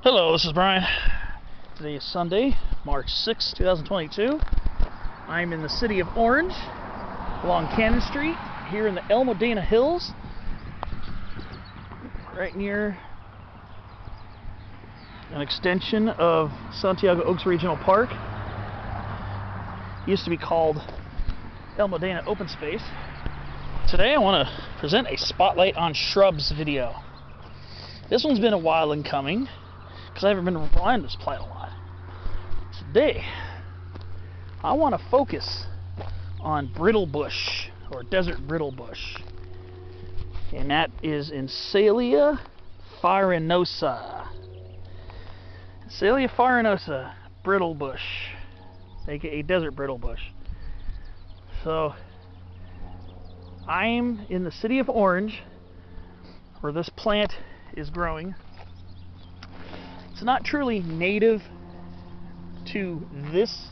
Hello, this is Brian. Today is Sunday, March 6, 2022. I'm in the city of Orange, along Cannon Street, here in the Modena Hills, right near an extension of Santiago Oaks Regional Park. It used to be called Modena Open Space. Today I want to present a Spotlight on Shrubs video. This one's been a while in coming, because I haven't been around this plant a lot. Today, I want to focus on Brittlebush, or desert Brittlebush. And that is Encelia farinosa. Encelia farinosa, Brittlebush, aka desert Brittlebush. So, I'm in the city of Orange, where this plant is growing. It's not truly native to this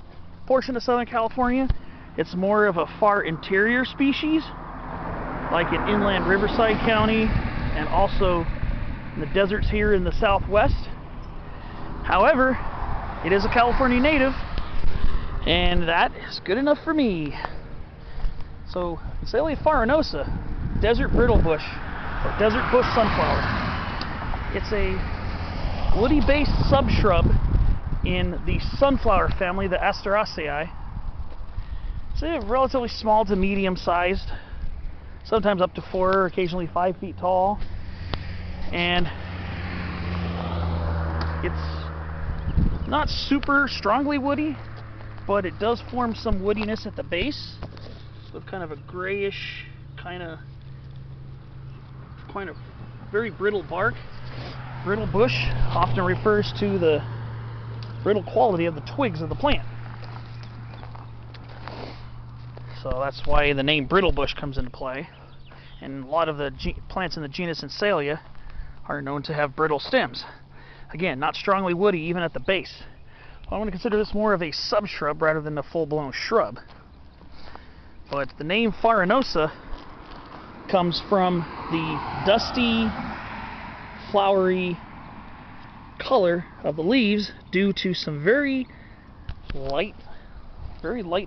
portion of Southern California. It's more of a far interior species, like in inland Riverside County and also in the deserts here in the southwest. However, it is a California native, and that is good enough for me. So, Encelia farinosa, desert Brittlebush, or desert bush sunflower. It's a woody-based subshrub in the sunflower family, the Asteraceae. It's relatively small to medium-sized, sometimes up to 4, occasionally 5 feet tall, and it's not super strongly woody, but it does form some woodiness at the base with kind of a grayish, kind of very brittle bark. Brittlebush often refers to the brittle quality of the twigs of the plant. So that's why the name Brittlebush comes into play. And a lot of the plants in the genus Encelia are known to have brittle stems. Again, not strongly woody even at the base. I want to consider this more of a subshrub rather than a full-blown shrub. But the name farinosa comes from the dusty, flowery color of the leaves due to some very light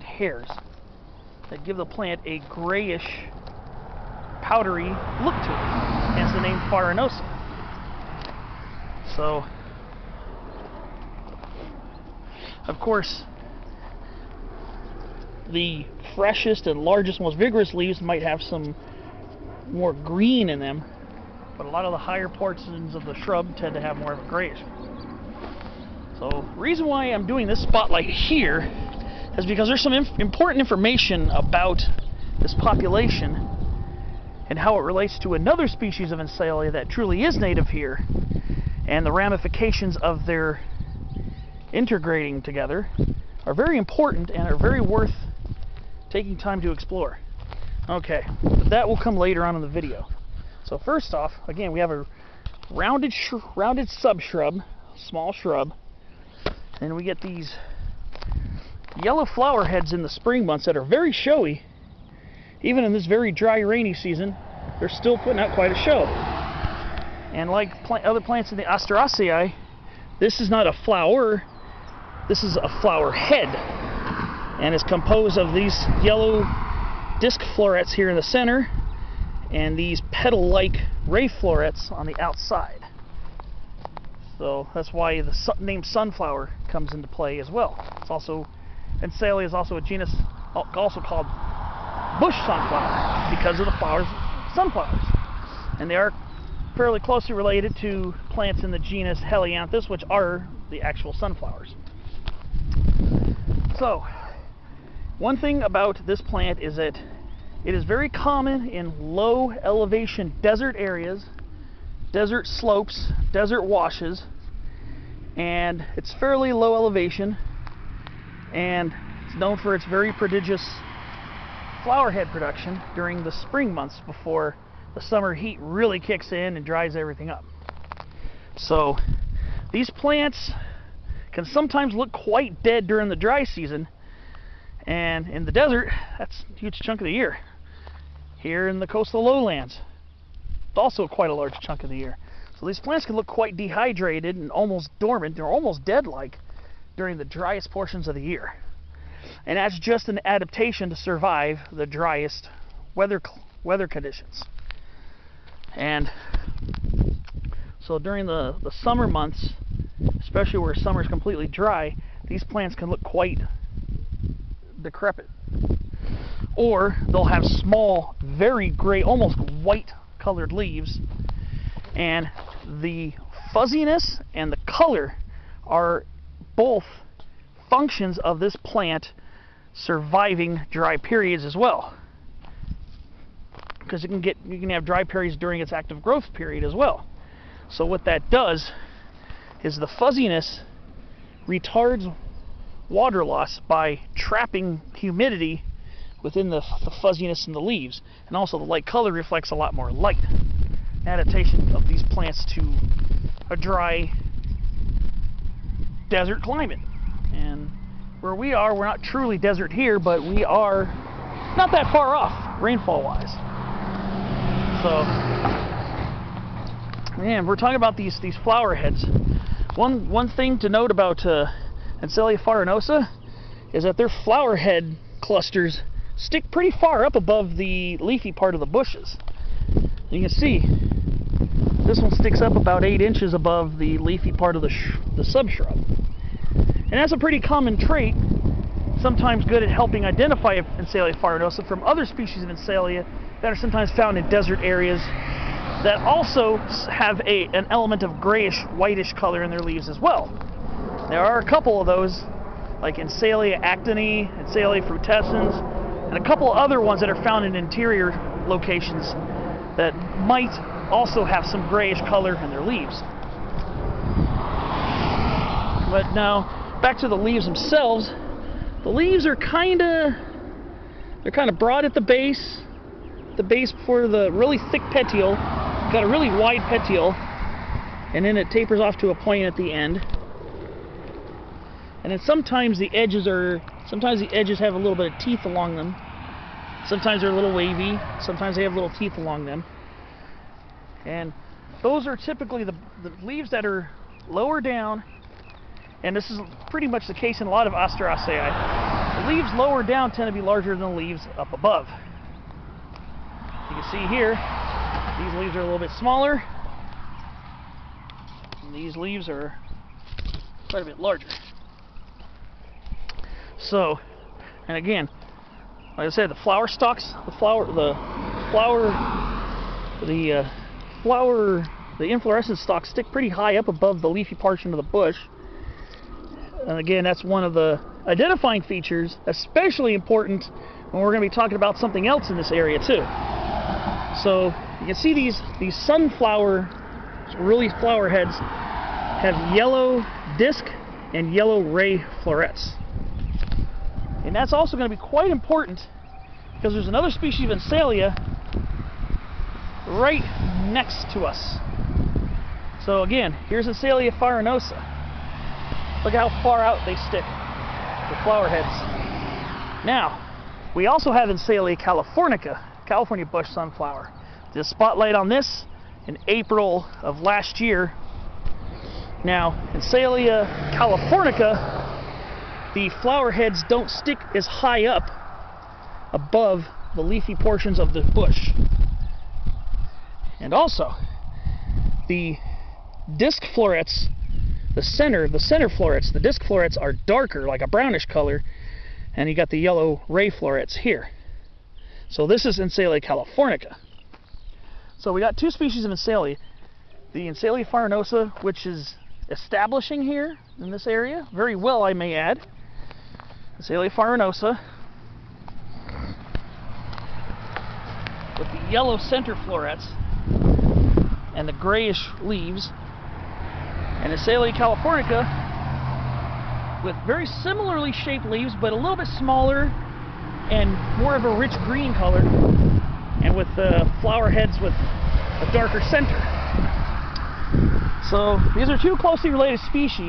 hairs that give the plant a grayish, powdery look to it, hence the name farinosa. So, of course, the freshest and largest, most vigorous leaves might have some more green in them, but a lot of the higher portions of the shrub tend to have more of a grayish. So the reason why I'm doing this spotlight here is because there's some important information about this population and how it relates to another species of Encelia that truly is native here, and the ramifications of their integrating together are very important and are very worth taking time to explore. Okay, but that will come later on in the video. So first off, again, we have a rounded subshrub, small shrub, and we get these yellow flower heads in the spring months that are very showy. Even in this very dry, rainy season, they're still putting out quite a show. And like other plants in the Asteraceae, this is not a flower, this is a flower head, and it's composed of these yellow disc florets here in the center and these petal-like ray florets on the outside. So that's why the name sunflower comes into play as well. It's also, Encelia is also a genus also called bush sunflower because of the sunflowers. And they are fairly closely related to plants in the genus Helianthus, which are the actual sunflowers. So, one thing about this plant is that it is very common in low elevation desert areas, desert slopes, desert washes, and it's fairly low elevation, and it's known for its very prodigious flower head production during the spring months before the summer heat really kicks in and dries everything up. So these plants can sometimes look quite dead during the dry season, and in the desert, that's a huge chunk of the year. Here in the coastal lowlands, it's also quite a large chunk of the year. So these plants can look quite dehydrated and almost dormant, or almost dead-like, during the driest portions of the year. And that's just an adaptation to survive the driest weather conditions. And so during the summer months, especially where summer is completely dry, these plants can look quite decrepit. Or they'll have small, very gray, almost white colored leaves, and the fuzziness and the color are both functions of this plant surviving dry periods as well, because you can have dry periods during its active growth period as well. So what that does is the fuzziness retards water loss by trapping humidity within the fuzziness in the leaves, and also the light color reflects a lot more light. Adaptation of these plants to a dry desert climate. And where we are, we're not truly desert here, but we are not that far off rainfall wise. So, man, we're talking about these flower heads. One thing to note about Encelia farinosa is that their flower head clusters stick pretty far up above the leafy part of the bushes. You can see this one sticks up about 8 inches above the leafy part of the subshrub. And that's a pretty common trait, sometimes good at helping identify Encelia farinosa from other species of Encelia that are sometimes found in desert areas that also have an element of grayish, whitish color in their leaves as well. There are a couple of those, like Encelia actini, Encelia frutescens, and a couple other ones that are found in interior locations that might also have some grayish color in their leaves. But now, back to the leaves themselves. The leaves are they're kind of broad at the base before the really thick petiole. Got a really wide petiole, and then it tapers off to a point at the end. And then sometimes the edges have a little bit of teeth along them. Sometimes they're a little wavy. Sometimes they have little teeth along them. And those are typically the leaves that are lower down. And this is pretty much the case in a lot of Asteraceae. The leaves lower down tend to be larger than the leaves up above. You can see here, these leaves are a little bit smaller. And these leaves are quite a bit larger. So, and again, like I said, the flower stalks, the inflorescence stalks stick pretty high up above the leafy portion of the bush. And again, that's one of the identifying features, especially important when we're going to be talking about something else in this area too. So you can see these sunflower, really flower heads, have yellow disc and yellow ray florets. And that's also going to be quite important because there's another species of Encelia right next to us. So again, here's Encelia farinosa. Look how far out they stick, the flower heads. Now, we also have Encelia californica, California bush sunflower. Did a spotlight on this in April of last year. Now, Encelia californica, the flower heads don't stick as high up above the leafy portions of the bush. And also, the disc florets, the center florets, the disc florets are darker, like a brownish color, and you got the yellow ray florets here. So this is Encelia californica. So we got two species of Encelia. The Encelia farinosa, which is establishing here in this area, very well I may add. Encelia farinosa, with the yellow center florets and the grayish leaves, and Encelia californica with very similarly shaped leaves, but a little bit smaller and more of a rich green color, and with flower heads with a darker center. So these are two closely related species.